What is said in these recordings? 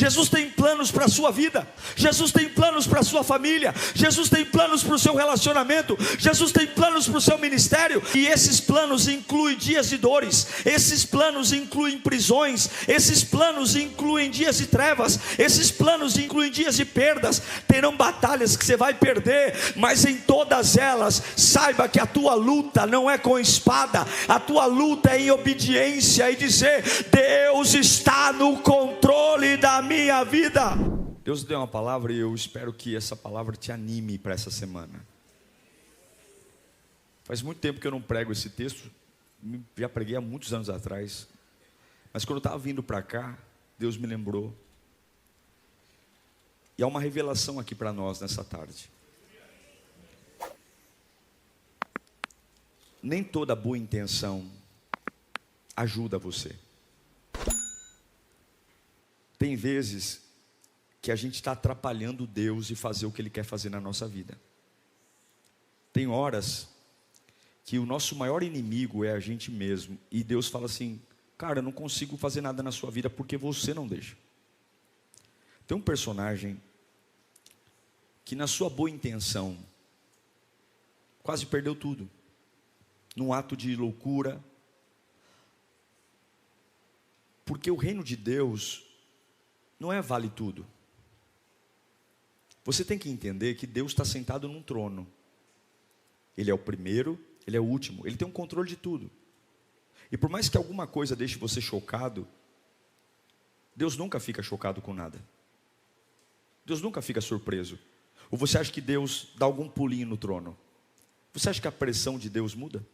Jesus tem planos para a sua vida, Jesus tem planos para a sua família, Jesus tem planos para o seu relacionamento, Jesus tem planos para o seu ministério. E esses planos incluem dias de dores, esses planos incluem prisões, esses planos incluem dias de trevas, esses planos incluem dias de perdas. Terão batalhas que você vai perder, mas em todas elas, saiba que a tua luta não é com espada, a tua luta é em obediência e dizer: Deus está no controle da minha vida. Deus deu uma palavra e eu espero que essa palavra te anime para essa semana. Faz muito tempo que eu não prego esse texto, já preguei há muitos anos atrás, mas quando eu estava vindo para cá, Deus me lembrou. E há uma revelação aqui para nós nessa tarde. Nem toda boa intenção ajuda você. Tem vezes que a gente está atrapalhando Deus de fazer o que Ele quer fazer na nossa vida. Tem horas que o nosso maior inimigo é a gente mesmo, e Deus fala assim: cara, eu não consigo fazer nada na sua vida porque você não deixa. Tem um personagem que na sua boa intenção quase perdeu tudo, num ato de loucura, porque o reino de Deus não é vale tudo. Você tem que entender que Deus está sentado num trono. Ele é o primeiro, Ele é o último, Ele tem um controle de tudo. E por mais que alguma coisa deixe você chocado, Deus nunca fica chocado com nada. Deus nunca fica surpreso. Ou você acha que Deus dá algum pulinho no trono? Você acha que a pressão de Deus muda?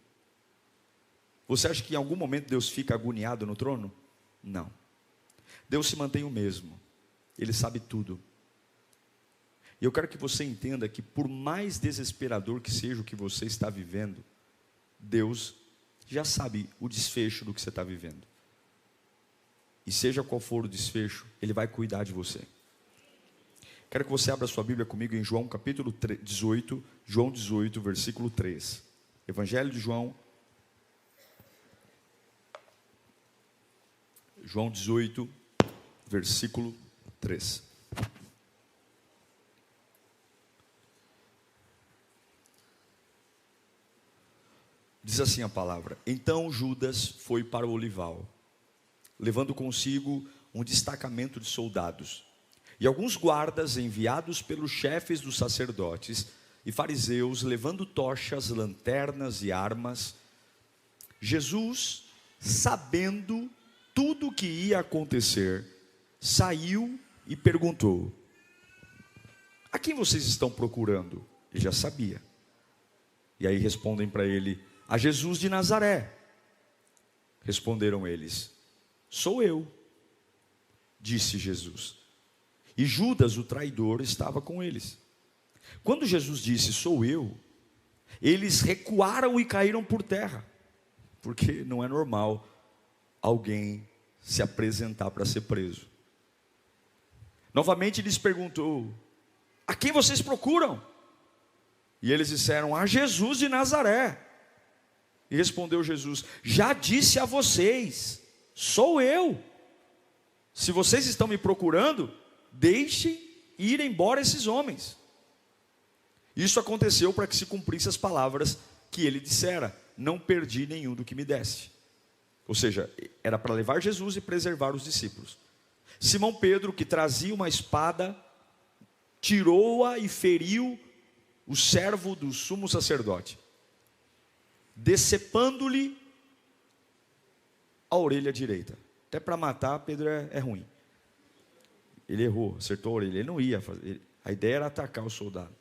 Você acha que em algum momento Deus fica agoniado no trono? Não. Deus se mantém o mesmo. Ele sabe tudo. E eu quero que você entenda que por mais desesperador que seja o que você está vivendo, Deus já sabe o desfecho do que você está vivendo. E seja qual for o desfecho, Ele vai cuidar de você. Quero que você abra sua Bíblia comigo em João capítulo 18, João 18, versículo 3. Evangelho de João, João 18, versículo 3. Diz assim a palavra: então Judas foi para o olival, levando consigo um destacamento de soldados, e alguns guardas enviados pelos chefes dos sacerdotes e fariseus, levando tochas, lanternas e armas. Jesus, sabendo tudo o que ia acontecer, saiu e perguntou: a quem vocês estão procurando? Ele já sabia. E aí respondem para ele: a Jesus de Nazaré. Responderam eles: sou eu, disse Jesus. E Judas, o traidor, estava com eles. Quando Jesus disse: sou eu, eles recuaram e caíram por terra, porque não é normal alguém se apresentar para ser preso. Novamente lhes perguntou: a quem vocês procuram? E eles disseram: a Jesus de Nazaré. E respondeu Jesus: já disse a vocês, sou eu. Se vocês estão me procurando, deixem ir embora esses homens. Isso aconteceu para que se cumprisse as palavras que ele dissera: não perdi nenhum do que me deste. Ou seja, era para levar Jesus e preservar os discípulos. Simão Pedro, que trazia uma espada, tirou-a e feriu o servo do sumo sacerdote, decepando-lhe a orelha direita. Até para matar, Pedro é ruim. Ele errou, acertou a orelha. Ele não ia fazer. A ideia era atacar o soldado.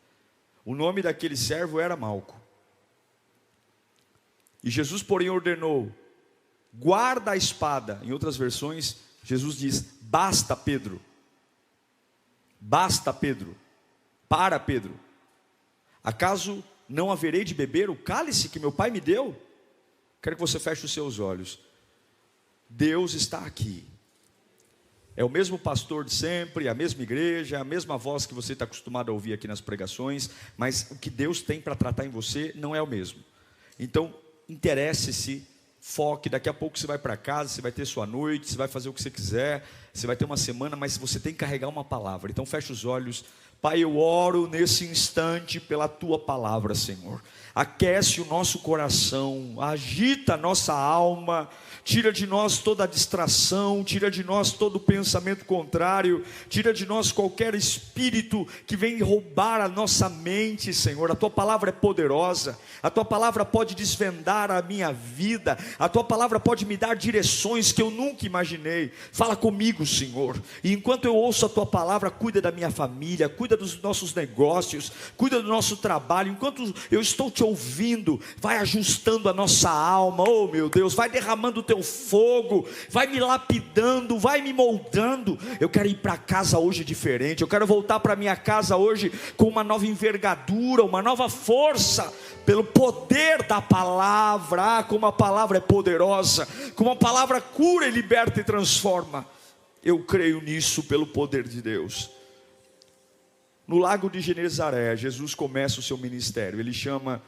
O nome daquele servo era Malco. E Jesus, porém, ordenou: guarda a espada. Em outras versões, Jesus diz: basta, Pedro. Basta, Pedro. Para, Pedro. Acaso não haverei de beber o cálice que meu pai me deu? Quero que você feche os seus olhos. Deus está aqui. É o mesmo pastor de sempre, a mesma igreja, a mesma voz que você está acostumado a ouvir aqui nas pregações, mas o que Deus tem para tratar em você não é o mesmo. Então, interesse-se, foque. Daqui a pouco você vai para casa, você vai ter sua noite, você vai fazer o que você quiser, você vai ter uma semana, mas você tem que carregar uma palavra. Então fecha os olhos. Pai, eu oro nesse instante pela tua palavra, Senhor. Aquece o nosso coração, agita a nossa alma, tira de nós toda a distração, tira de nós todo o pensamento contrário, tira de nós qualquer espírito que vem roubar a nossa mente, Senhor. A tua palavra é poderosa, a tua palavra pode desvendar a minha vida, a tua palavra pode me dar direções que eu nunca imaginei. Fala comigo, Senhor, e enquanto eu ouço a tua palavra, cuida da minha família, cuida dos nossos negócios, cuida do nosso trabalho. Enquanto eu estou te ouvindo, vai ajustando a nossa alma, oh meu Deus, vai derramando o teu fogo, vai me lapidando, vai me moldando. Eu quero ir para casa hoje diferente, eu quero voltar para minha casa hoje com uma nova envergadura, uma nova força, pelo poder da palavra. Como a palavra é poderosa, como a palavra cura e liberta e transforma. Eu creio nisso pelo poder de Deus. No lago de Genezaré, Jesus começa o seu ministério. Ele chama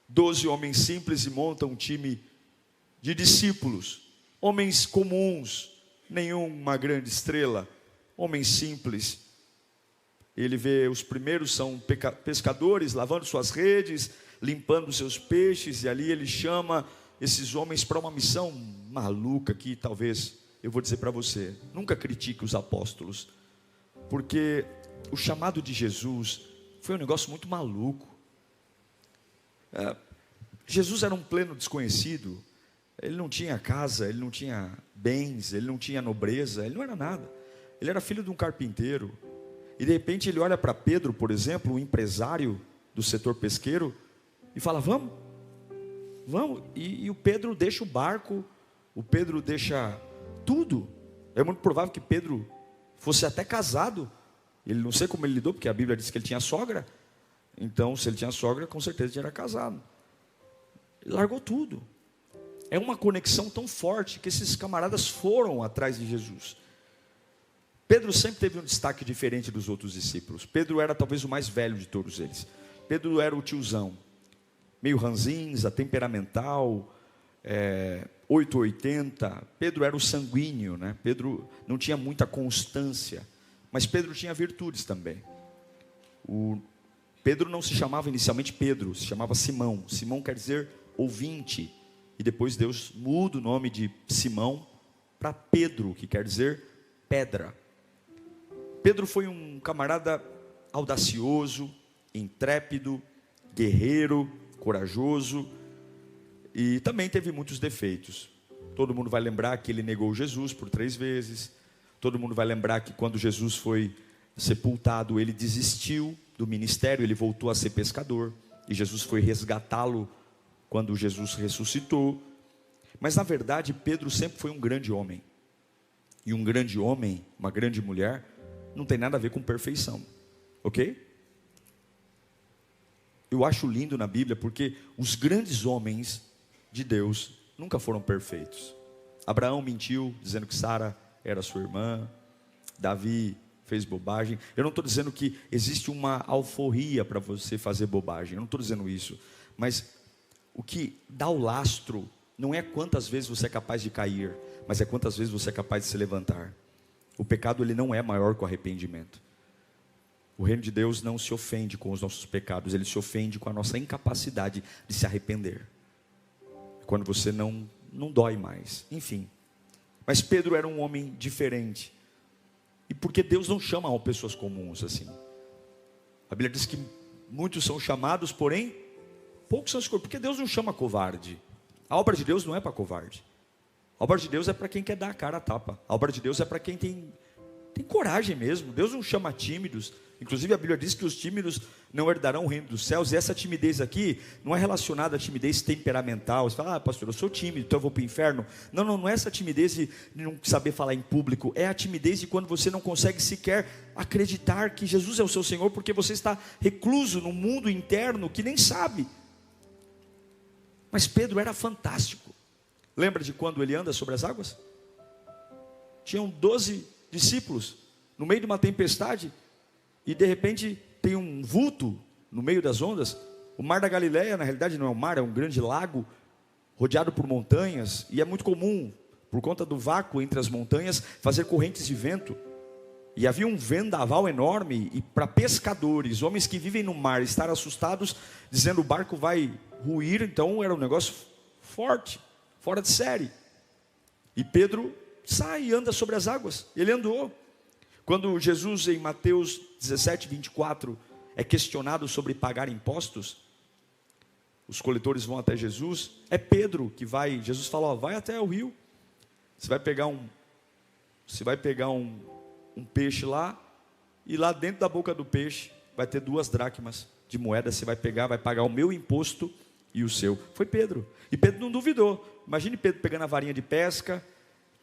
12 homens simples e monta um time de discípulos, homens comuns, nenhuma grande estrela, homens simples. Ele vê os primeiros são pescadores, lavando suas redes, limpando seus peixes, e ali ele chama esses homens para uma missão maluca que talvez, eu vou dizer para você, nunca critique os apóstolos, porque o chamado de Jesus foi um negócio muito maluco. Jesus era um pleno desconhecido. Ele não tinha casa, ele não tinha bens, ele não tinha nobreza, ele não era nada. Ele era filho de um carpinteiro. E de repente ele olha para Pedro, por exemplo, um empresário do setor pesqueiro, e fala: vamos. E o Pedro deixa o barco, o Pedro deixa tudo. É muito provável que Pedro fosse até casado. Ele, não sei como ele lidou, porque a Bíblia diz que ele tinha sogra. Então, se ele tinha sogra, com certeza ele era casado. Ele largou tudo. É uma conexão tão forte que esses camaradas foram atrás de Jesus. Pedro sempre teve um destaque diferente dos outros discípulos. Pedro era talvez o mais velho de todos eles. Pedro era o tiozão, meio ranzinza, temperamental, 880. Pedro era o sanguíneo, né? Pedro não tinha muita constância, mas Pedro tinha virtudes também. Pedro não se chamava inicialmente Pedro, se chamava Simão. Simão quer dizer ouvinte. E depois Deus muda o nome de Simão para Pedro, que quer dizer pedra. Pedro foi um camarada audacioso, intrépido, guerreiro, corajoso, e também teve muitos defeitos. Todo mundo vai lembrar que ele negou Jesus por 3 vezes. Todo mundo vai lembrar que quando Jesus foi sepultado, ele desistiu do ministério, ele voltou a ser pescador, e Jesus foi resgatá-lo quando Jesus ressuscitou. Mas na verdade Pedro sempre foi um grande homem. E um grande homem, uma grande mulher, não tem nada a ver com perfeição, ok? Eu acho lindo na Bíblia, porque os grandes homens de Deus nunca foram perfeitos. Abraão mentiu, dizendo que Sara era sua irmã. Davi fez bobagem. Eu não estou dizendo que existe uma alforria para você fazer bobagem, eu não estou dizendo isso. Mas o que dá o lastro não é quantas vezes você é capaz de cair, mas é quantas vezes você é capaz de se levantar. O pecado, ele não é maior que o arrependimento. O reino de Deus não se ofende com os nossos pecados, ele se ofende com a nossa incapacidade de se arrepender. Quando você não dói mais, enfim. Mas Pedro era um homem diferente. E porque Deus não chama pessoas comuns assim. A Bíblia diz que muitos são chamados, porém poucos são escolhidos. Porque Deus não chama covarde. A obra de Deus não é para covarde. A obra de Deus é para quem quer dar a cara a tapa. A obra de Deus é para quem tem coragem mesmo. Deus não chama tímidos. Inclusive a Bíblia diz que os tímidos não herdarão o reino dos céus. E essa timidez aqui não é relacionada à timidez temperamental. Você fala: pastor, eu sou tímido, então eu vou para o inferno. Não é essa timidez de não saber falar em público. É a timidez de quando você não consegue sequer acreditar que Jesus é o seu Senhor, porque você está recluso num mundo interno que nem sabe. Mas Pedro era fantástico. Lembra de quando ele anda sobre as águas? Tinham 12 discípulos no meio de uma tempestade, e de repente tem um vulto no meio das ondas. O mar da Galileia, na realidade não é um mar, é um grande lago. rodeado por montanhas, e é muito comum, por conta do vácuo entre as montanhas, fazer correntes de vento. E havia um vendaval enorme, e para pescadores, homens que vivem no mar, estar assustados, dizendo o barco vai ruir, então era um negócio forte, fora de série. E Pedro sai e anda sobre as águas. Ele andou. Quando Jesus, em Mateus 17, 24, é questionado sobre pagar impostos, os coletores vão até Jesus, é Pedro que vai. Jesus fala: ó, vai até o rio, você vai pegar um peixe lá, e lá dentro da boca do peixe vai ter 2 dracmas de moeda, você vai pegar, vai pagar o meu imposto e o seu. Foi Pedro, e Pedro não duvidou. Imagine Pedro pegando a varinha de pesca,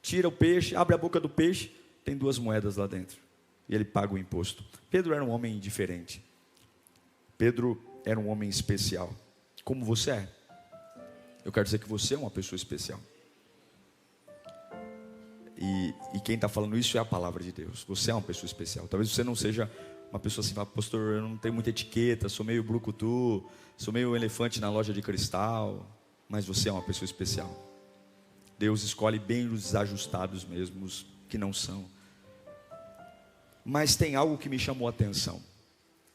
tira o peixe, abre a boca do peixe, tem 2 moedas lá dentro, e ele paga o imposto. Pedro era um homem diferente, Pedro era um homem especial, como você é. Eu quero dizer que você é uma pessoa especial. E quem está falando isso é a palavra de Deus. Você é uma pessoa especial. Talvez você não seja uma pessoa assim: pastor, eu não tenho muita etiqueta, sou meio brucutu, sou meio elefante na loja de cristal. Mas você é uma pessoa especial. Deus escolhe bem os desajustados mesmo, os que não são. Mas tem algo que me chamou a atenção.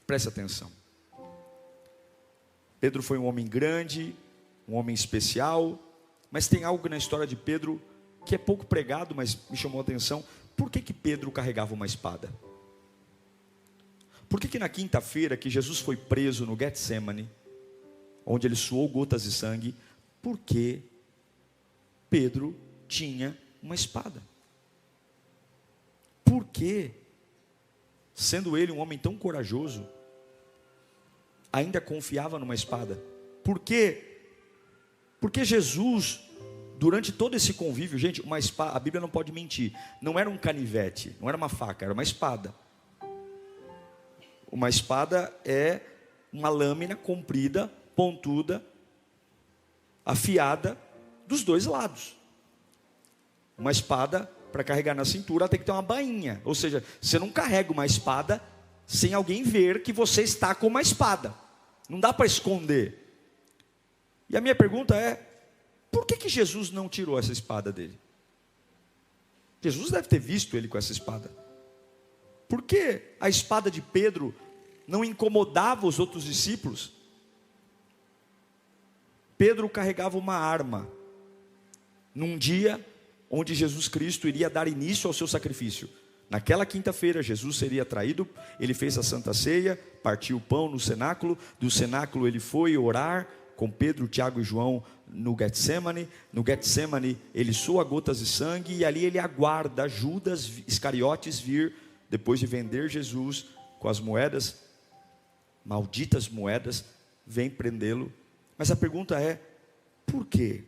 Preste atenção. Pedro foi um homem grande, um homem especial, mas tem algo na história de Pedro que é pouco pregado, mas me chamou a atenção. Por que Pedro carregava uma espada? Por que na quinta-feira que Jesus foi preso no Getsemane, onde ele suou gotas de sangue, por que Pedro tinha uma espada? Por que, sendo ele um homem tão corajoso, ainda confiava numa espada? Por quê? Porque Jesus, durante todo esse convívio, gente, uma espada, a Bíblia não pode mentir, não era um canivete, não era uma faca, era uma espada. Uma espada é uma lâmina comprida, pontuda, afiada dos 2 lados. Uma espada, para carregar na cintura, tem que ter uma bainha. Ou seja, você não carrega uma espada sem alguém ver que você está com uma espada. Não dá para esconder. E a minha pergunta é: por que Jesus não tirou essa espada dele? Jesus deve ter visto ele com essa espada. Por que a espada de Pedro não incomodava os outros discípulos? Pedro carregava uma arma, num dia onde Jesus Cristo iria dar início ao seu sacrifício. Naquela quinta-feira, Jesus seria traído, ele fez a Santa Ceia, partiu o pão no cenáculo, do cenáculo ele foi orar com Pedro, Tiago e João no Getsemane. No Getsemane ele soa gotas de sangue, e ali ele aguarda Judas Iscariotes vir, depois de vender Jesus com as moedas, malditas moedas, vem prendê-lo. Mas a pergunta é: por quê?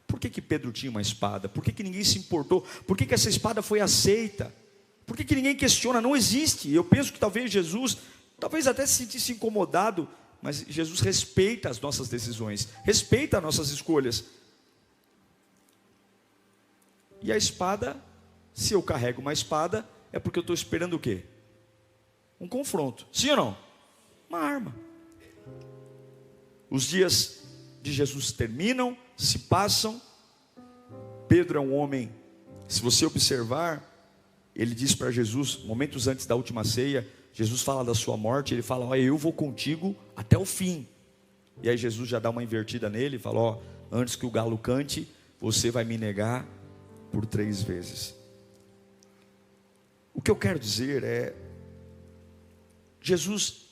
Por que Pedro tinha uma espada? Por que ninguém se importou? Por que essa espada foi aceita? Por que ninguém questiona? Não existe. Eu penso que talvez Jesus, talvez até se sentisse incomodado, mas Jesus respeita as nossas decisões, respeita as nossas escolhas. E a espada, se eu carrego uma espada, é porque eu estou esperando o quê? Um confronto, sim ou não? Uma arma. Os dias de Jesus terminam, se passam. Pedro é um homem, se você observar, ele diz para Jesus, momentos antes da última ceia, Jesus fala da sua morte, ele fala: olha, eu vou contigo até o fim. E aí Jesus já dá uma invertida nele e fala: ó, antes que o galo cante, você vai me negar por 3 vezes. O que eu quero dizer é, Jesus,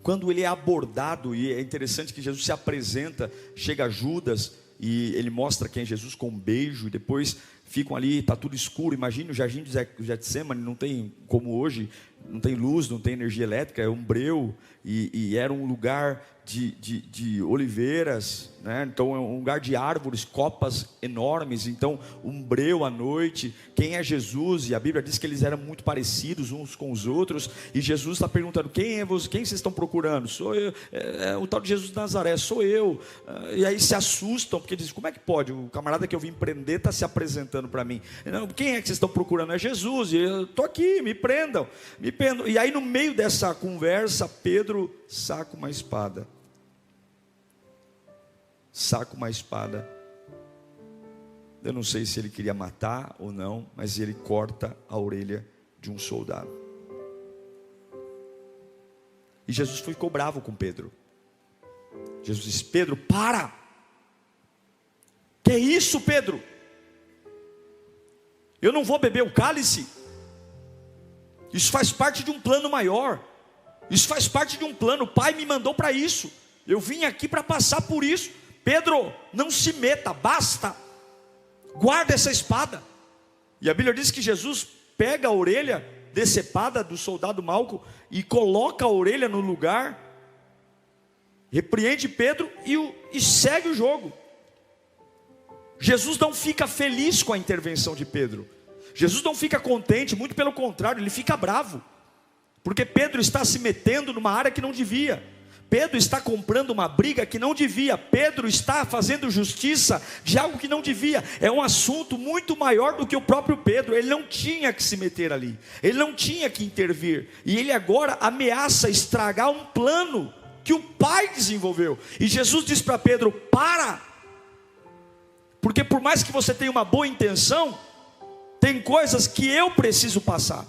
quando ele é abordado, e é interessante que Jesus se apresenta, chega Judas, e ele mostra quem é Jesus com um beijo, e depois ficam ali, está tudo escuro. Imagine o jardim de Getsemane, não tem como hoje, não tem luz, não tem energia elétrica, é um breu, e era um lugar de oliveiras, né? Então é um lugar de árvores, copas enormes, então um breu à noite. Quem é Jesus? E a Bíblia diz que eles eram muito parecidos uns com os outros, e Jesus está perguntando: quem é você? Quem vocês estão procurando? Sou eu, o tal de Jesus de Nazaré, sou eu. E aí se assustam, porque dizem: como é que pode? O camarada que eu vim prender está se apresentando para mim. Não, quem é que vocês estão procurando? É Jesus, e eu estou aqui, me prendam. E aí no meio dessa conversa, Pedro saca uma espada. saca uma espada. Eu não sei se ele queria matar ou não, mas ele corta a orelha de um soldado. E Jesus ficou bravo com Pedro. Jesus disse: Pedro, para! Que isso, Pedro? Eu não vou beber o cálice? Isso faz parte de um plano maior. Isso faz parte de um plano. O Pai me mandou para isso. Eu vim aqui para passar por isso. Pedro, não se meta, basta. Guarda essa espada. E a Bíblia diz que Jesus pega a orelha decepada do soldado Malco e coloca a orelha no lugar, repreende Pedro e segue o jogo. Jesus não fica feliz com a intervenção de Pedro. Jesus não fica contente, muito pelo contrário, ele fica bravo, porque Pedro está se metendo numa área que não devia. Pedro está comprando uma briga que não devia. Pedro está fazendo justiça de algo que não devia. É um assunto muito maior do que o próprio Pedro. Ele não tinha que se meter ali. Ele não tinha que intervir. E ele agora ameaça estragar um plano que o Pai desenvolveu. E Jesus diz para Pedro: para! Porque por mais que você tenha uma boa intenção, tem coisas que eu preciso passar.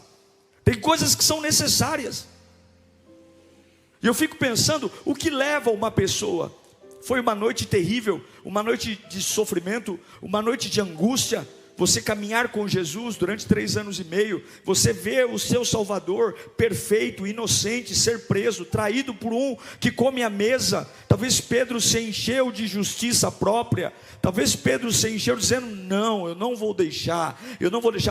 Tem coisas que são necessárias. E eu fico pensando, o que leva uma pessoa? Foi uma noite terrível, uma noite de sofrimento, uma noite de angústia. Você caminhar com Jesus durante 3 anos e meio, você vê o seu Salvador perfeito, inocente, ser preso, traído por um que come à mesa. Talvez Pedro se encheu de justiça própria. Talvez Pedro se encheu dizendo: não, eu não vou deixar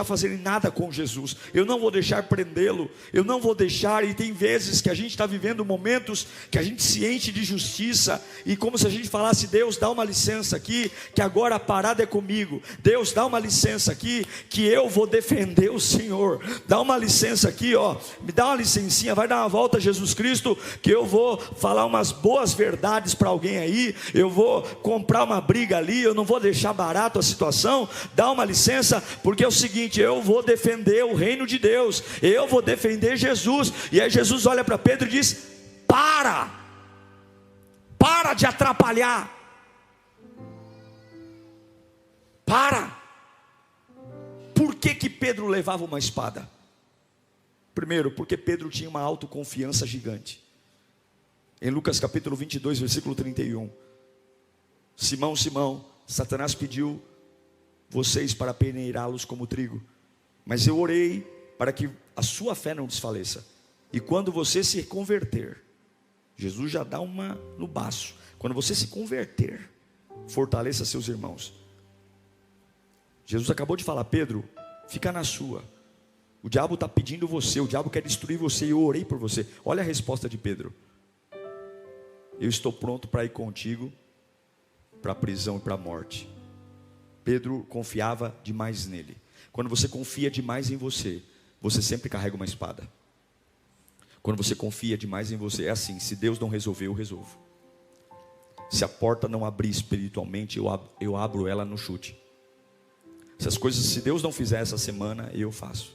fazerem nada com Jesus, eu não vou deixar prendê-lo, eu não vou deixar. E tem vezes que a gente está vivendo momentos que a gente se enche de justiça, e como se a gente falasse: Deus, dá uma licença aqui, que agora a parada é comigo. Deus, dá uma licença aqui, que eu vou defender o Senhor. Dá uma licença aqui, ó, me dá uma licencinha, vai dar uma volta, Jesus Cristo, que eu vou falar umas boas verdades para alguém aí, eu vou comprar uma briga ali, eu não vou deixar barato a situação. Dá uma licença, porque é o seguinte: eu vou defender o reino de Deus, eu vou defender Jesus. E aí Jesus olha para Pedro e diz: para de atrapalhar, para. Por que Pedro levava uma espada? Primeiro, porque Pedro tinha uma autoconfiança gigante. Em Lucas capítulo 22, versículo 31, Simão, Simão, Satanás pediu vocês para peneirá-los como trigo, mas eu orei para que a sua fé não desfaleça. E quando você se converter, Jesus já dá uma no baço, quando você se converter, fortaleça seus irmãos. Jesus acabou de falar: Pedro, fica na sua. O diabo está pedindo você, o diabo quer destruir você, e eu orei por você. Olha a resposta de Pedro: eu estou pronto para ir contigo para a prisão e para a morte. Pedro confiava demais nele. Quando você confia demais em você, você sempre carrega uma espada. Quando você confia demais em você, é assim: se Deus não resolver, eu resolvo. Se a porta não abrir espiritualmente, eu abro ela no chute. Se Deus não fizer essa semana, eu faço.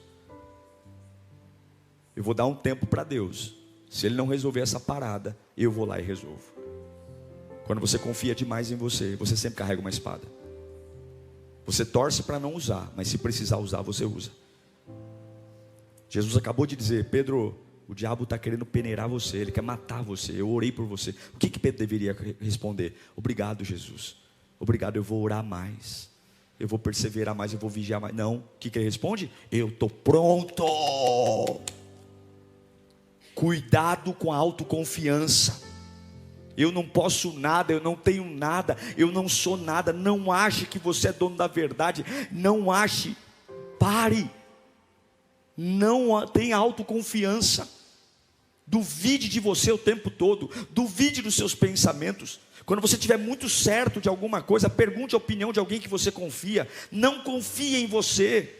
Eu vou dar um tempo para Deus. Se Ele não resolver essa parada, eu vou lá e resolvo. Quando você confia demais em você, você sempre carrega uma espada. Você torce para não usar, mas se precisar usar, você usa. Jesus acabou de dizer: Pedro, o diabo está querendo peneirar você, ele quer matar você, eu orei por você. O que Pedro deveria responder? Obrigado, Jesus. Obrigado, eu vou orar mais, eu vou perseverar mais, eu vou vigiar mais. Não, o que ele responde? Eu estou pronto. Cuidado com a autoconfiança. Eu não posso nada, eu não tenho nada, eu não sou nada. Não ache que você é dono da verdade. Não ache. Pare. Não tenha autoconfiança. Duvide de você o tempo todo. Duvide dos seus pensamentos. Quando você estiver muito certo de alguma coisa, pergunte a opinião de alguém que você confia. Não confie em você.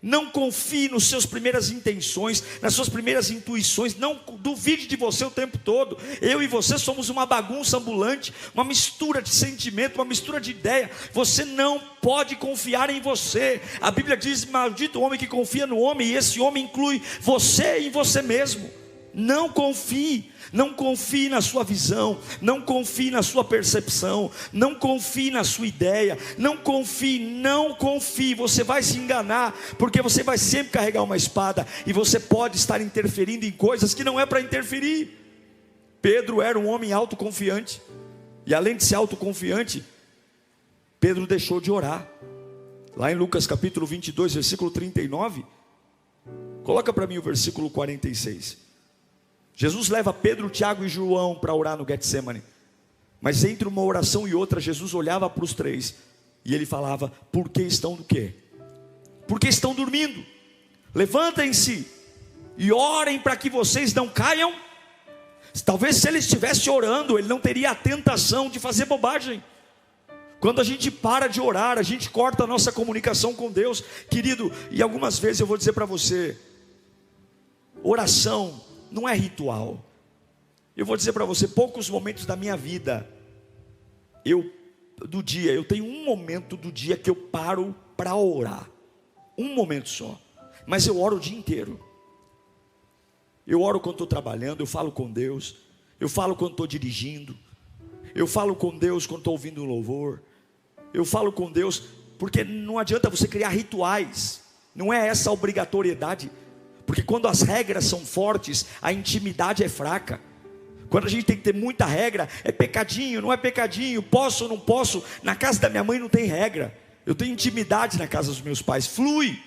Não confie nas suas primeiras intenções, nas suas primeiras intuições. Não duvide de você o tempo todo. Eu e você somos uma bagunça ambulante, uma mistura de sentimento, uma mistura de ideia. Você não pode confiar em você. A Bíblia diz: maldito o homem que confia no homem. E esse homem inclui você em você mesmo. Não confie, não confie na sua visão, não confie na sua percepção, não confie na sua ideia, não confie, você vai se enganar, porque você vai sempre carregar uma espada, e você pode estar interferindo em coisas que não é para interferir. Pedro era um homem autoconfiante, e além de ser autoconfiante, Pedro deixou de orar. Lá em Lucas capítulo 22, versículo 39, coloca para mim o versículo 46. Jesus leva Pedro, Tiago e João para orar no Getsemane. Mas entre uma oração e outra, Jesus olhava para os três e ele falava: por que estão do quê? Porque estão dormindo. Levantem-se e orem para que vocês não caiam. Talvez se ele estivesse orando, ele não teria a tentação de fazer bobagem. Quando a gente para de orar, a gente corta a nossa comunicação com Deus, querido. E algumas vezes eu vou dizer para você, oração não é ritual. Eu vou dizer para você, poucos momentos da minha vida, eu tenho um momento do dia que eu paro para orar, um momento só, mas eu oro o dia inteiro. Eu oro quando estou trabalhando, eu falo com Deus, eu falo quando estou dirigindo, eu falo com Deus quando estou ouvindo um louvor, eu falo com Deus, porque não adianta você criar rituais, não é essa a obrigatoriedade. Porque quando as regras são fortes, a intimidade é fraca. Quando a gente tem que ter muita regra, é pecadinho, não é pecadinho, posso ou não posso. Na casa da minha mãe não tem regra. Eu tenho intimidade na casa dos meus pais, flui.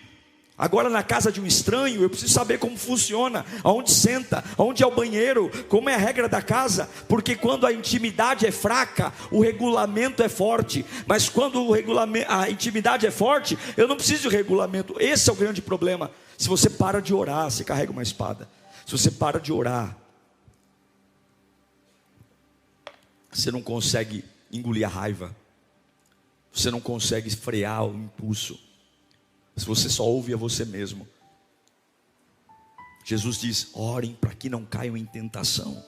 Agora na casa de um estranho, eu preciso saber como funciona, aonde senta, aonde é o banheiro, como é a regra da casa. Porque quando a intimidade é fraca, o regulamento é forte. Mas quando a intimidade é forte, eu não preciso de regulamento. Esse é o grande problema. Se você para de orar, você carrega uma espada. Se você para de orar, você não consegue engolir a raiva, você não consegue frear o impulso, se você só ouve a você mesmo. Jesus diz: orem para que não caiam em tentação.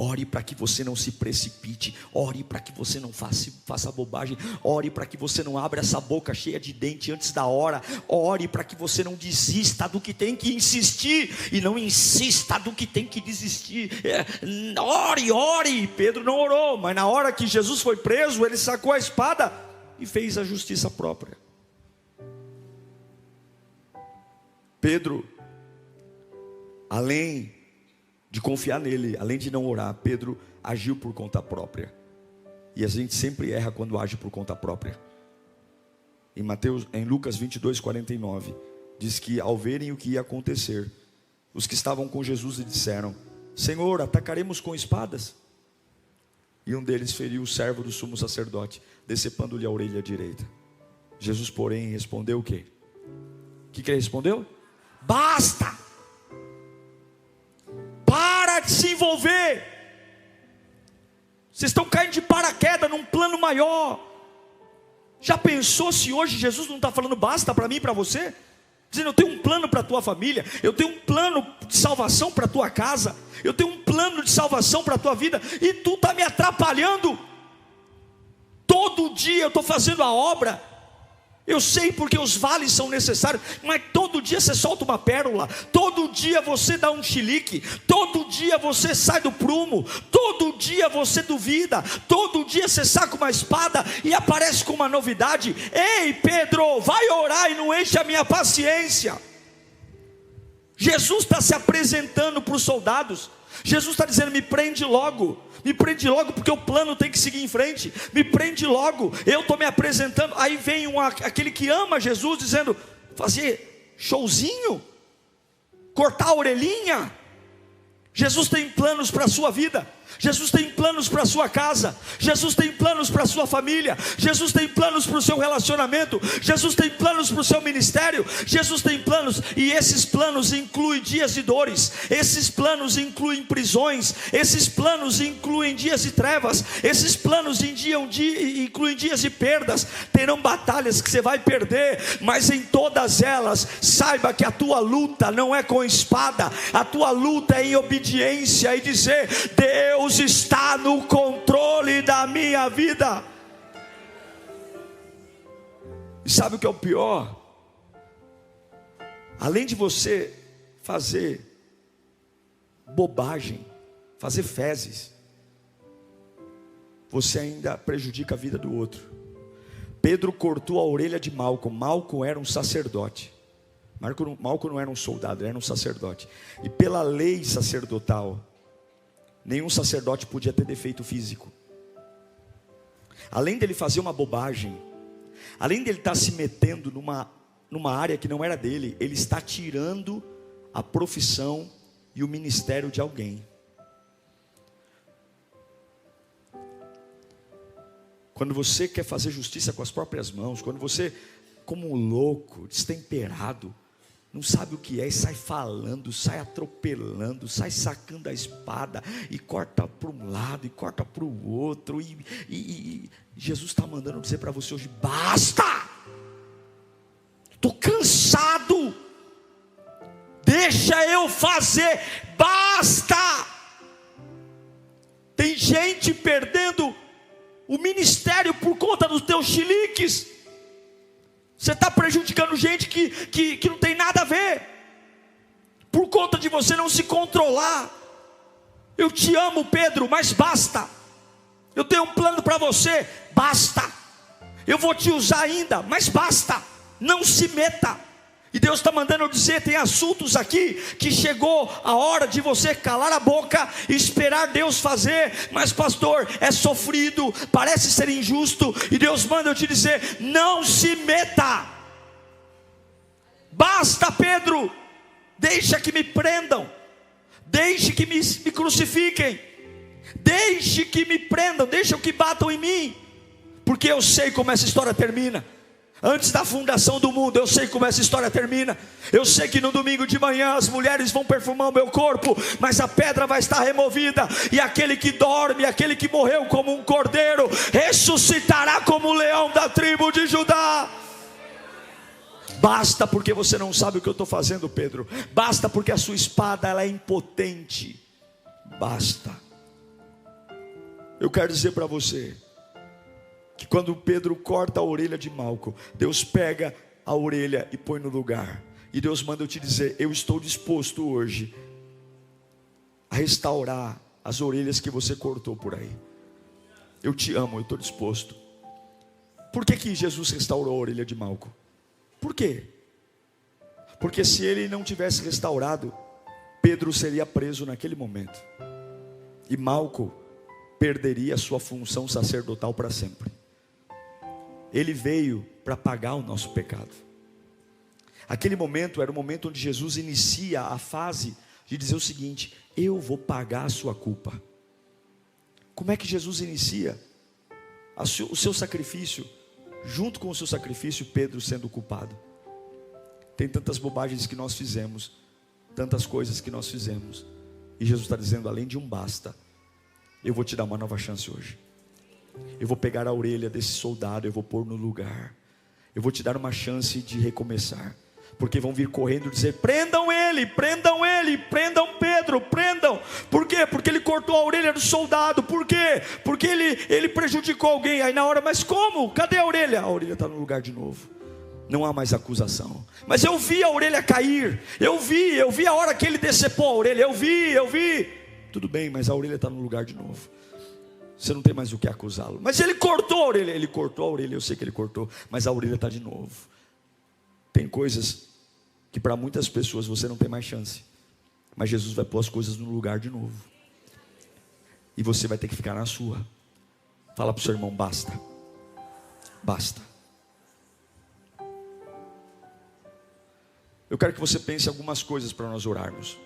Ore para que você não se precipite. Ore para que você não faça bobagem. Ore para que você não abra essa boca cheia de dente antes da hora. Ore para que você não desista do que tem que insistir, e não insista do que tem que desistir. Ore. Pedro não orou, mas na hora que Jesus foi preso, ele sacou a espada e fez a justiça própria. Pedro, além de confiar nele, além de não orar, Pedro agiu por conta própria. E a gente sempre erra quando age por conta própria. Em Lucas 22, 49, diz que ao verem o que ia acontecer, os que estavam com Jesus lhe disseram: Senhor, atacaremos com espadas? E um deles feriu o servo do sumo sacerdote, decepando-lhe a orelha direita. Jesus, porém, respondeu o quê? O que ele respondeu? Basta! Para de se envolver. Vocês estão caindo de paraquedas num plano maior. Já pensou se hoje Jesus não está falando basta para mim e para você? Dizendo: eu tenho um plano para a tua família, eu tenho um plano de salvação para a tua casa, eu tenho um plano de salvação para a tua vida, e tu está me atrapalhando. Todo dia eu estou fazendo a obra. Eu sei porque os vales são necessários, mas todo dia você solta uma pérola, todo dia você dá um chilique, todo dia você sai do prumo, todo dia você duvida, todo dia você saca uma espada e aparece com uma novidade. Ei Pedro, vai orar e não enche a minha paciência. Jesus está se apresentando para os soldados. Jesus está dizendo: me prende logo porque o plano tem que seguir em frente, me prende logo, eu estou me apresentando. Aí vem aquele que ama Jesus dizendo: fazer showzinho, cortar a orelhinha. Jesus tem planos para a sua vida, Jesus tem planos para a sua casa, Jesus tem planos para a sua família, Jesus tem planos para o seu relacionamento, Jesus tem planos para o seu ministério, Jesus tem planos, e esses planos incluem dias de dores, esses planos incluem prisões, esses planos incluem dias de trevas, esses planos incluem dias de perdas. Terão batalhas que você vai perder, mas em todas elas, saiba que a tua luta não é com espada, a tua luta é em obediência e dizer: Deus está no controle da minha vida. E sabe o que é o pior? Além de você fazer bobagem, fazer fezes, você ainda prejudica a vida do outro. Pedro cortou a orelha de Malco. Malco era um sacerdote. Malco não era um soldado, era um sacerdote. E pela lei sacerdotal, nenhum sacerdote podia ter defeito físico. Além dele fazer uma bobagem, além dele estar se metendo numa área que não era dele, ele está tirando a profissão e o ministério de alguém. Quando você quer fazer justiça com as próprias mãos, quando você, como um louco, destemperado, não sabe o que é e sai falando, sai atropelando, sai sacando a espada e corta para um lado e corta para o outro, e Jesus está mandando dizer para você hoje: basta, estou cansado, deixa eu fazer, basta. Tem gente perdendo o ministério por conta dos teus chiliques. Você está prejudicando gente que não tem nada a ver, por conta de você não se controlar. Eu te amo, Pedro, mas basta. Eu tenho um plano para você, basta. Eu vou te usar ainda, mas basta. Não se meta. E Deus está mandando eu dizer: tem assuntos aqui que chegou a hora de você calar a boca e esperar Deus fazer. Mas pastor, é sofrido, parece ser injusto, e Deus manda eu te dizer: não se meta. Basta, Pedro. Deixa que me prendam, deixe que me crucifiquem, deixe que me prendam, deixa que batam em mim, porque eu sei como essa história termina. Antes da fundação do mundo, eu sei como essa história termina. Eu sei que no domingo de manhã as mulheres vão perfumar o meu corpo, mas a pedra vai estar removida, e aquele que dorme, aquele que morreu como um cordeiro, ressuscitará como o leão da tribo de Judá. Basta, porque você não sabe o que eu estou fazendo, Pedro. Basta, porque a sua espada ela é impotente. Basta. Eu quero dizer para você que quando Pedro corta a orelha de Malco, Deus pega a orelha e põe no lugar. E Deus manda eu te dizer: eu estou disposto hoje a restaurar as orelhas que você cortou por aí. Eu te amo, eu estou disposto. Por que Jesus restaurou a orelha de Malco? Por quê? Porque se ele não tivesse restaurado, Pedro seria preso naquele momento, e Malco perderia a sua função sacerdotal para sempre. Ele veio para pagar o nosso pecado. Aquele momento era o momento onde Jesus inicia a fase de dizer o seguinte: eu vou pagar a sua culpa. Como é que Jesus inicia o seu sacrifício? Junto com o seu sacrifício, Pedro sendo culpado. Tem tantas bobagens que nós fizemos, tantas coisas que nós fizemos, e Jesus está dizendo: além de um basta, eu vou te dar uma nova chance hoje. Eu vou pegar a orelha desse soldado, eu vou pôr no lugar, eu vou te dar uma chance de recomeçar. Porque vão vir correndo e dizer: prendam ele, prendam Pedro, prendam. Por quê? Porque ele cortou a orelha do soldado. Por quê? Porque ele prejudicou alguém. Aí na hora: mas como? Cadê a orelha? A orelha está no lugar de novo. Não há mais acusação. Mas eu vi a orelha cair, eu vi a hora que ele decepou a orelha, eu vi. Tudo bem, mas a orelha está no lugar de novo. Você não tem mais o que acusá-lo. Mas ele cortou a orelha. Ele cortou a orelha, eu sei que ele cortou, mas a orelha está de novo. Tem coisas que para muitas pessoas você não tem mais chance, mas Jesus vai pôr as coisas no lugar de novo, e você vai ter que ficar na sua. Fala para o seu irmão: basta. Basta. Eu quero que você pense algumas coisas para nós orarmos.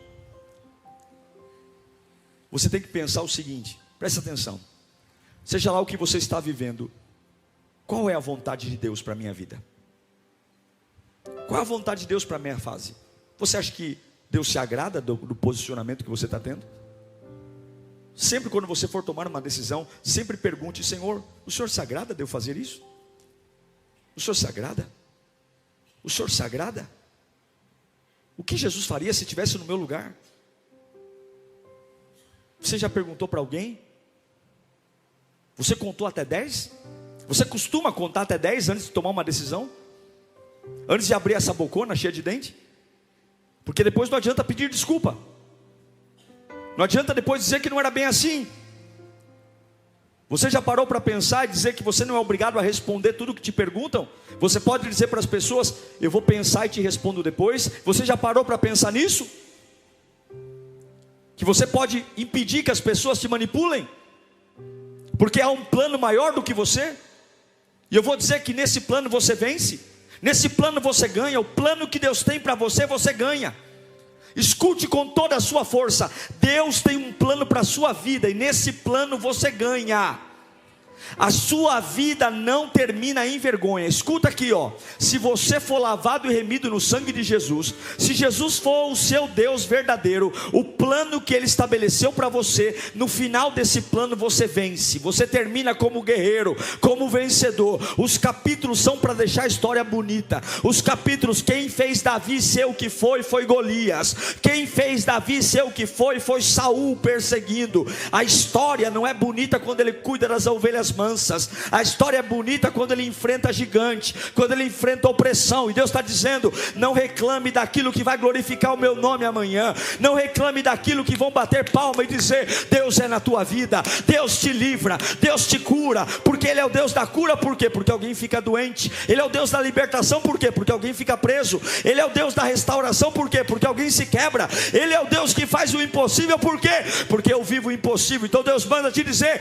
Você tem que pensar o seguinte, presta atenção. Seja lá o que você está vivendo, qual é a vontade de Deus para a minha vida? Qual é a vontade de Deus para a minha fase? Você acha que Deus se agrada do posicionamento que você está tendo? Sempre quando você for tomar uma decisão, sempre pergunte: Senhor, o Senhor se agrada de eu fazer isso? O Senhor se agrada? O Senhor se agrada? O que Jesus faria se estivesse no meu lugar? Você já perguntou para alguém? Você contou até 10? Você costuma contar até 10 antes de tomar uma decisão? Antes de abrir essa bocona cheia de dente? Porque depois não adianta pedir desculpa. Não adianta depois dizer que não era bem assim. Você já parou para pensar e dizer que você não é obrigado a responder tudo que te perguntam? Você pode dizer para as pessoas: eu vou pensar e te respondo depois. Você já parou para pensar nisso? Que você pode impedir que as pessoas te manipulem, porque há um plano maior do que você. E eu vou dizer que nesse plano você vence, nesse plano você ganha. O plano que Deus tem para você, você ganha. Escute com toda a sua força: Deus tem um plano para a sua vida, e nesse plano você ganha. A sua vida não termina em vergonha. Escuta aqui, ó. Se você for lavado e remido no sangue de Jesus, se Jesus for o seu Deus verdadeiro, o plano que Ele estabeleceu para você, no final desse plano você vence. Você termina como guerreiro, como vencedor. Os capítulos são para deixar a história bonita. Os capítulos, quem fez Davi ser o que foi Golias. Quem fez Davi ser o que foi Saul perseguindo. A história não é bonita quando ele cuida das ovelhas mansas. A história é bonita quando ele enfrenta gigante, quando ele enfrenta opressão. E Deus está dizendo: não reclame daquilo que vai glorificar o meu nome amanhã. Não reclame daquilo que vão bater palma e dizer: Deus é na tua vida, Deus te livra, Deus te cura. Porque Ele é o Deus da cura. Por quê? Porque alguém fica doente. Ele é o Deus da libertação. Por quê? Porque alguém fica preso. Ele é o Deus da restauração. Por quê? Porque alguém se quebra. Ele é o Deus que faz o impossível. Por quê? Porque eu vivo o impossível. Então Deus manda te dizer: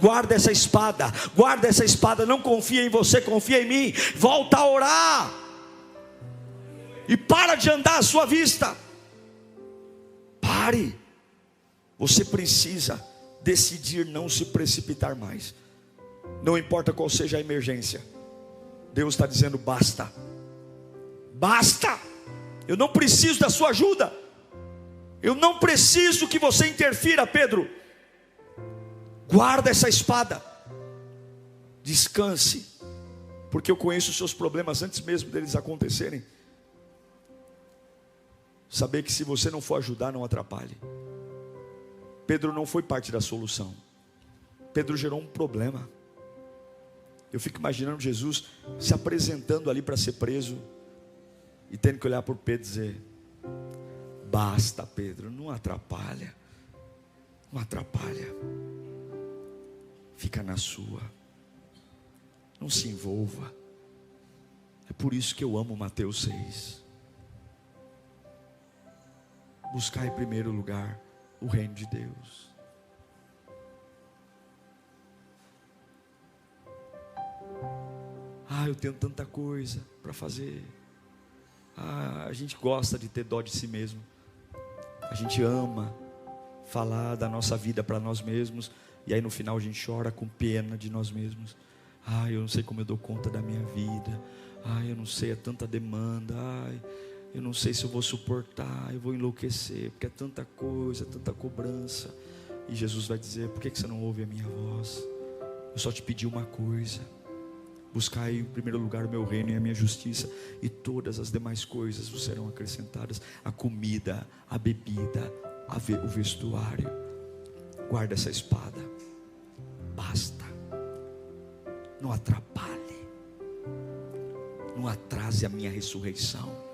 guarda essa espada, guarda essa espada. Não confia em você, confia em mim. Volta a orar e para de andar à sua vista. Pare. Você precisa decidir não se precipitar mais. Não importa qual seja a emergência, Deus está dizendo: basta, basta. Eu não preciso da sua ajuda. Eu não preciso que você interfira, Pedro. Guarda essa espada. Descanse, porque eu conheço os seus problemas antes mesmo deles acontecerem. Saber que se você não for ajudar, não atrapalhe. Pedro não foi parte da solução. Pedro gerou um problema. Eu fico imaginando Jesus se apresentando ali para ser preso e tendo que olhar para Pedro e dizer: basta, Pedro, não atrapalha. Não atrapalha. Fica na sua. Não se envolva. É por isso que eu amo Mateus 6. Buscar em primeiro lugar o reino de Deus. Eu tenho tanta coisa para fazer. A gente gosta de ter dó de si mesmo. A gente ama falar da nossa vida para nós mesmos. E aí no final a gente chora com pena de nós mesmos. Eu não sei como eu dou conta da minha vida. Eu não sei, é tanta demanda. Eu não sei se eu vou suportar. Eu vou enlouquecer, porque é tanta coisa, tanta cobrança. E Jesus vai dizer: por que você não ouve a minha voz? Eu só te pedi uma coisa: buscai em primeiro lugar o meu reino e a minha justiça, e todas as demais coisas vos serão acrescentadas. A comida, a bebida, o vestuário. Guarda essa espada. Basta. Não atrapalhe. Não atrase a minha ressurreição.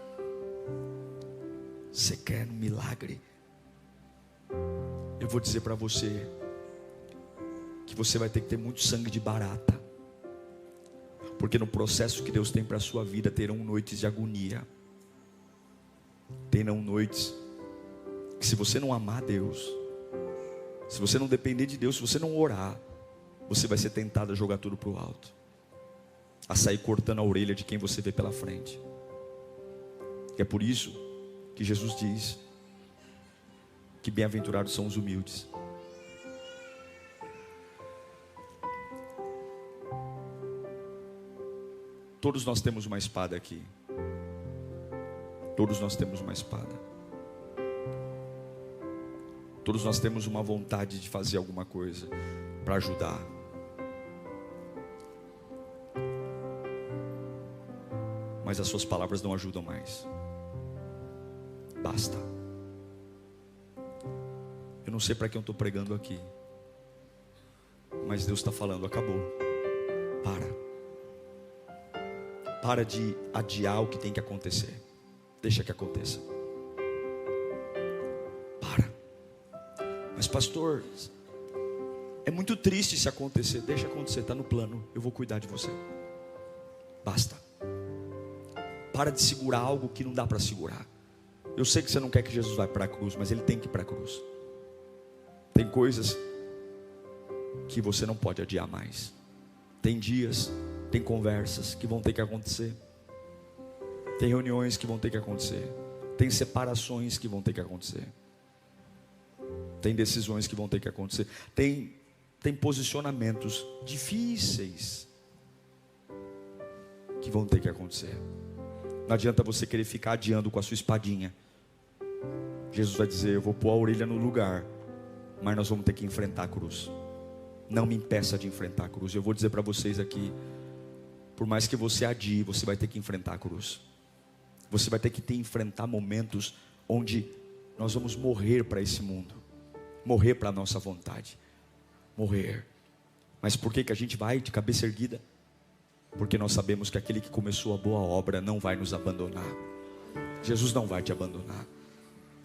Você quer um milagre? Eu vou dizer para você que você vai ter que ter muito sangue de barata. Porque no processo que Deus tem para a sua vida, terão noites de agonia. Terão noites que, se você não amar Deus, se você não depender de Deus, se você não orar, você vai ser tentado a jogar tudo para o alto, a sair cortando a orelha de quem você vê pela frente. E é por isso que Jesus diz que bem-aventurados são os humildes. Todos nós temos uma espada aqui. Todos nós temos uma espada. Todos nós temos uma vontade de fazer alguma coisa para ajudar. Mas as suas palavras não ajudam mais. Basta. Eu não sei para quem eu estou pregando aqui, mas Deus está falando: acabou. Para de adiar o que tem que acontecer. Deixa que aconteça. Mas pastor, é muito triste se acontecer. Deixa acontecer, está no plano, eu vou cuidar de você. Basta. Para de segurar algo que não dá para segurar. Eu sei que você não quer que Jesus vá para a cruz, mas Ele tem que ir para a cruz. Tem coisas que você não pode adiar mais. Tem dias, tem conversas que vão ter que acontecer. Tem reuniões que vão ter que acontecer. Tem separações que vão ter que acontecer. Tem decisões que vão ter que acontecer. Tem posicionamentos difíceis que vão ter que acontecer. Não adianta você querer ficar adiando com a sua espadinha. Jesus vai dizer: eu vou pôr a orelha no lugar, mas nós vamos ter que enfrentar a cruz. Não me impeça de enfrentar a cruz. Eu vou dizer para vocês aqui, por mais que você adie, você vai ter que enfrentar a cruz. Você vai ter que enfrentar momentos onde nós vamos morrer para esse mundo, morrer para a nossa vontade, morrer. Mas por que a gente vai de cabeça erguida? Porque nós sabemos que aquele que começou a boa obra não vai nos abandonar. Jesus não vai te abandonar.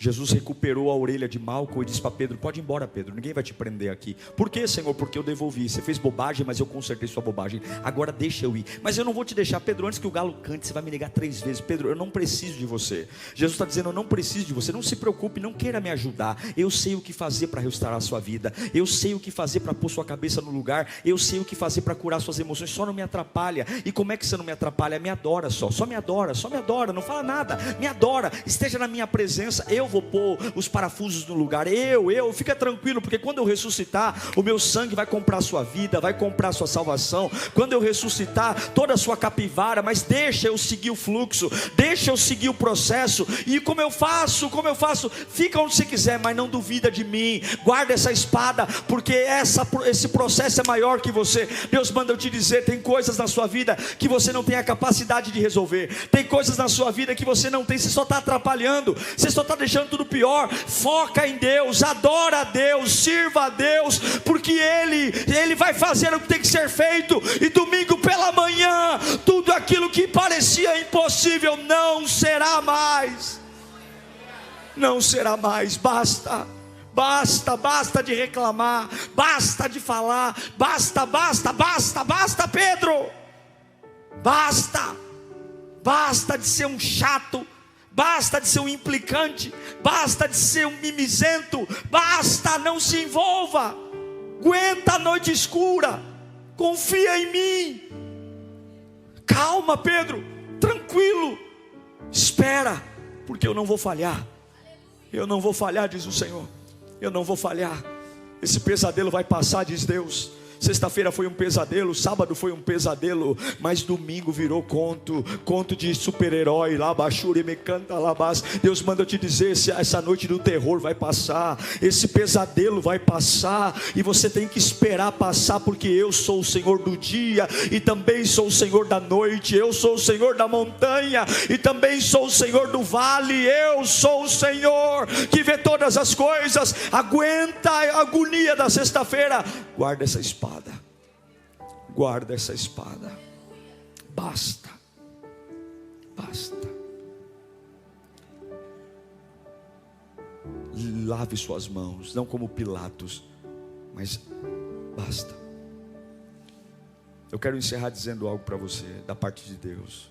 Jesus recuperou a orelha de Malco e disse para Pedro: pode ir embora, Pedro, ninguém vai te prender aqui. Por quê, Senhor? Porque eu devolvi. Você fez bobagem, mas eu consertei sua bobagem. Agora deixa eu ir. Mas eu não vou te deixar, Pedro, antes que o galo cante, você vai me negar 3 vezes. Pedro, eu não preciso de você. Jesus está dizendo: eu não preciso de você. Não se preocupe, não queira me ajudar. Eu sei o que fazer para restaurar a sua vida. Eu sei o que fazer para pôr sua cabeça no lugar. Eu sei o que fazer para curar suas emoções. Só não me atrapalha. E como é que você não me atrapalha? Me adora só me adora, só me adora. Não fala nada, me adora. Esteja na minha presença. Eu vou pôr os parafusos no lugar. Fica tranquilo, porque quando eu ressuscitar, o meu sangue vai comprar a sua vida, vai comprar a sua salvação. Quando eu ressuscitar, toda a sua capivara. Mas deixa eu seguir o fluxo, deixa eu seguir o processo. E como eu faço? Fica onde você quiser, mas não duvida de mim. Guarda essa espada, porque esse processo é maior que você. Deus manda eu te dizer: tem coisas na sua vida que você não tem a capacidade de resolver. Tem coisas na sua vida que você não tem. Você só está atrapalhando, você só está deixando tudo pior. Foca em Deus, adora a Deus, sirva a Deus, porque Ele vai fazer o que tem que ser feito. E domingo pela manhã, tudo aquilo que parecia impossível não será mais. Não será mais. Basta de reclamar, basta de falar, basta, Pedro, basta de ser um chato, basta de ser um implicante, basta de ser um mimizento, basta, não se envolva, aguenta a noite escura, confia em mim. Calma, Pedro, tranquilo, espera, porque eu não vou falhar, diz o Senhor, eu não vou falhar. Esse pesadelo vai passar, diz Deus. Sexta-feira foi um pesadelo, sábado foi um pesadelo, mas domingo virou conto de super-herói. Labachuri me canta labás. Deus manda eu te dizer: essa noite do terror vai passar, esse pesadelo vai passar, e você tem que esperar passar, porque eu sou o Senhor do dia e também sou o Senhor da noite. Eu sou o Senhor da montanha e também sou o Senhor do vale. Eu sou o Senhor que vê todas as coisas. Aguenta a agonia da sexta-feira, guarda essa espada. Guarda essa espada. Basta. Lave suas mãos, não como Pilatos, mas basta. Eu quero encerrar dizendo algo para você, da parte de Deus.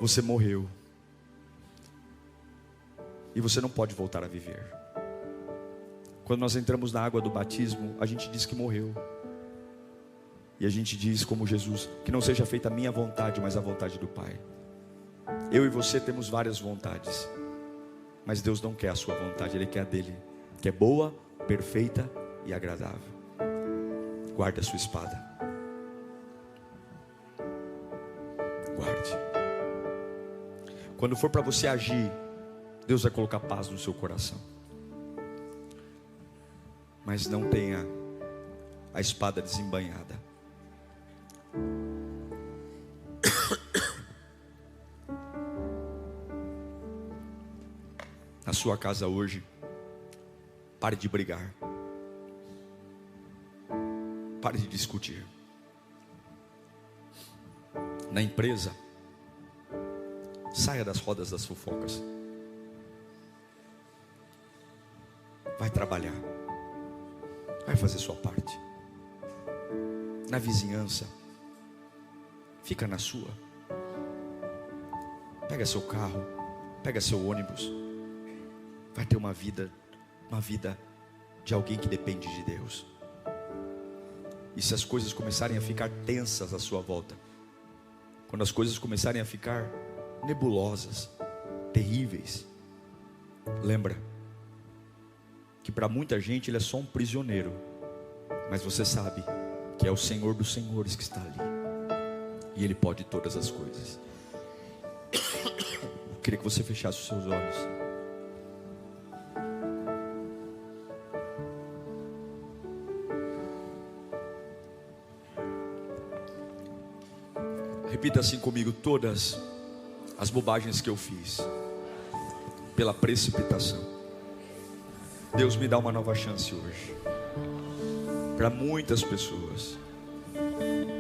Você morreu, e você não pode voltar a viver. Quando nós entramos na água do batismo, a gente diz que morreu. E a gente diz, como Jesus, que não seja feita a minha vontade, mas a vontade do Pai. Eu e você temos várias vontades, mas Deus não quer a sua vontade, Ele quer a dele, que é boa, perfeita e agradável. Guarde a sua espada. Guarde. Quando for para você agir, Deus vai colocar paz no seu coração. Mas não tenha a espada desembainhada. Na sua casa hoje, pare de brigar, pare de discutir. Na empresa, saia das rodas das fofocas. vai trabalhar, vai fazer sua parte. Na vizinhança, fica na sua. Pega seu carro, pega seu ônibus, vai ter uma vida de alguém que depende de Deus. E se as coisas começarem a ficar tensas à sua volta, quando as coisas começarem a ficar nebulosas, terríveis, lembra que para muita gente ele é só um prisioneiro, mas você sabe que é o Senhor dos Senhores que está ali, e Ele pode todas as coisas. Eu queria que você fechasse os seus olhos. Repita assim comigo: todas as bobagens que eu fiz pela precipitação, Deus me dá uma nova chance hoje. Para muitas pessoas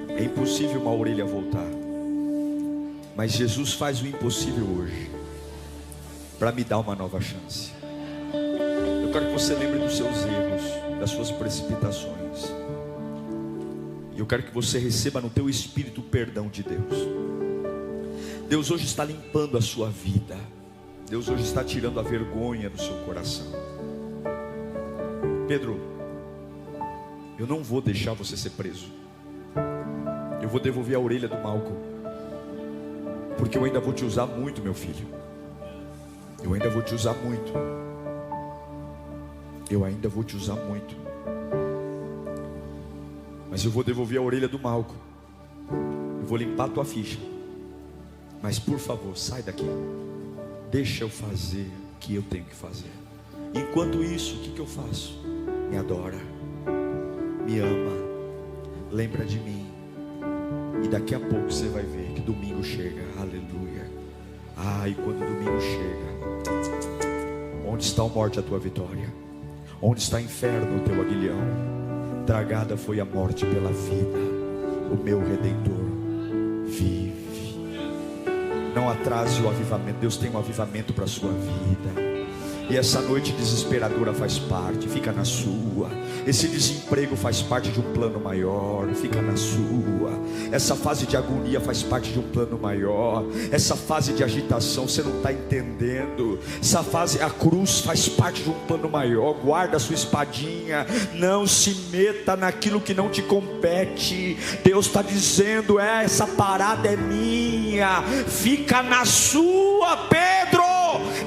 é impossível uma orelha voltar, mas Jesus faz o impossível hoje para me dar uma nova chance. Eu quero que você lembre dos seus erros, das suas precipitações, e eu quero que você receba no teu espírito o perdão de Deus. Deus hoje está limpando a sua vida. Deus hoje está tirando a vergonha do seu coração. Pedro, eu não vou deixar você ser preso. Eu vou devolver a orelha do Malco, porque eu ainda vou te usar muito, meu filho. Eu ainda vou te usar muito. Eu ainda vou te usar muito. Mas eu vou devolver a orelha do Malco. Eu vou limpar a tua ficha. Mas por favor, sai daqui. Deixa eu fazer o que eu tenho que fazer. Enquanto isso, o que eu faço? Me adora, me ama, lembra de mim. E daqui a pouco você vai ver que domingo chega. Aleluia. E quando o domingo chega, onde está a morte, a tua vitória? Onde está o inferno, o teu aguilhão? Tragada foi a morte pela vida. O meu Redentor vive. Não atrase o avivamento. Deus tem um avivamento para a sua vida. E essa noite desesperadora faz parte, fica na sua. Esse desemprego faz parte de um plano maior, fica na sua. Essa fase de agonia faz parte de um plano maior. Essa fase de agitação, você não está entendendo. Essa fase, a cruz faz parte de um plano maior. Guarda a sua espadinha, não se meta naquilo que não te compete. Deus está dizendo: essa parada é minha, fica na sua, Pedro.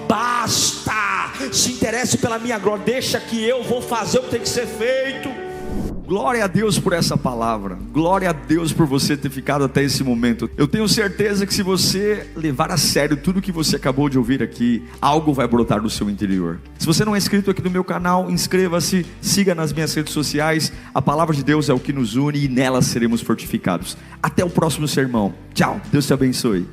Basta, se interesse pela minha glória, deixa que eu vou fazer o que tem que ser feito. Glória a Deus por essa palavra. Glória a Deus por você ter ficado até esse momento. Eu tenho certeza que se você levar a sério tudo que você acabou de ouvir aqui, algo vai brotar no seu interior. Se você não é inscrito aqui no meu canal, inscreva-se, siga nas minhas redes sociais. A palavra de Deus é o que nos une e nela seremos fortificados. Até o próximo sermão. Tchau, Deus te abençoe.